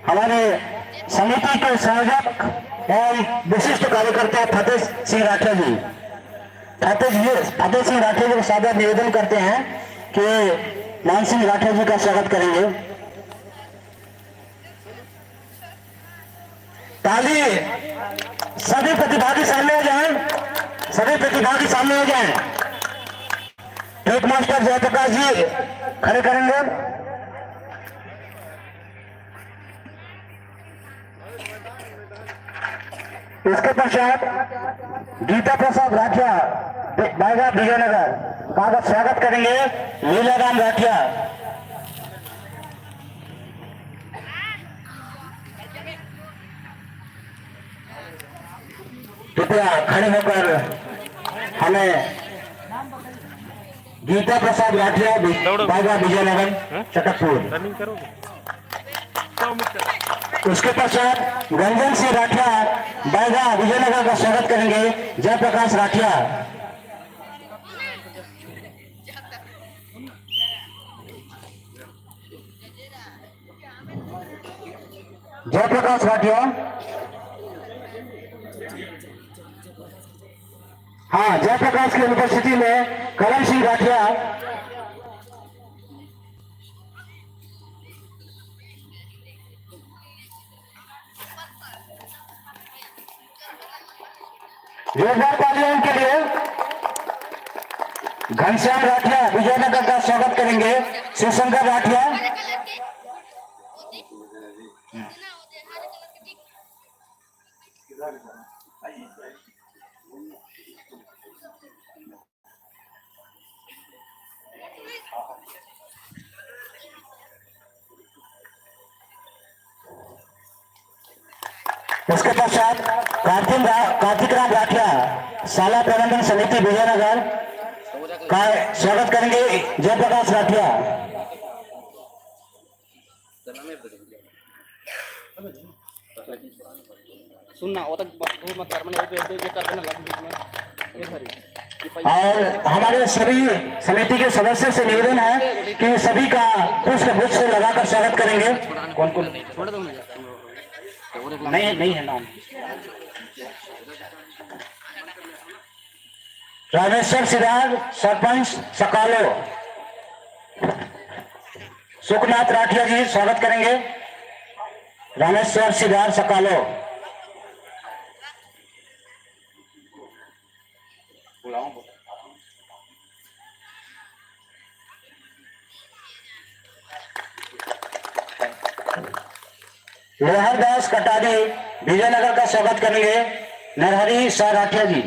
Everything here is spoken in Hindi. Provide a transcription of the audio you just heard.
हमारे समिति के संयोजक एवं विशिष्ट कार्यकर्ता फतेह सिंह राठिया जी, फतेह सिंह राठिया जी को सादर निवेदन करते हैं कि मान सिंह राठिया जी का स्वागत करेंगे। ताली सभी प्रतिभागी सामने हो जाएं, सभी प्रतिभागी सामने हो जाएं। ट्रैक मास्टर जयप्रकाश जी खड़े करेंगे। इसके पश्चात गीता प्रसाद राठिया बायगा विजयनगर का स्वागत करेंगे लीलाराम राठिया। कृपया खड़े होकर हमें गीता प्रसाद राठिया बायगा विजयनगर चटकपुर। उसके पश्चात रंजन सिंह राठिया बायगा विजयनगर का स्वागत करेंगे जयप्रकाश राठिया। जयप्रकाश राठिया, हाँ, जयप्रकाश की उपस्थिति में करण सिंह राठिया, जोरदार तालियों के लिए घनश्याम राठिया विजयनगर का स्वागत करेंगे शिवशंकर राठिया। इसके पश्चात कार्तिक राम राठिया शाला प्रबंधन समिति विजयनगर का स्वागत करेंगे जयप्रकाश राठिया। और हमारे सभी समिति के सदस्य से निवेदन है कि सभी का पुष्प गुच्छ से लगाकर स्वागत करेंगे। कौन कौन नहीं है नाम। रामेश्वर सिराज सरपंच सकालो, सुखनाथ राठिया जी स्वागत करेंगे रामेश्वर सिराज सकालो। लोहरदास कटारी विजयनगर का स्वागत करेंगे नरहरी शाह राठिया जी।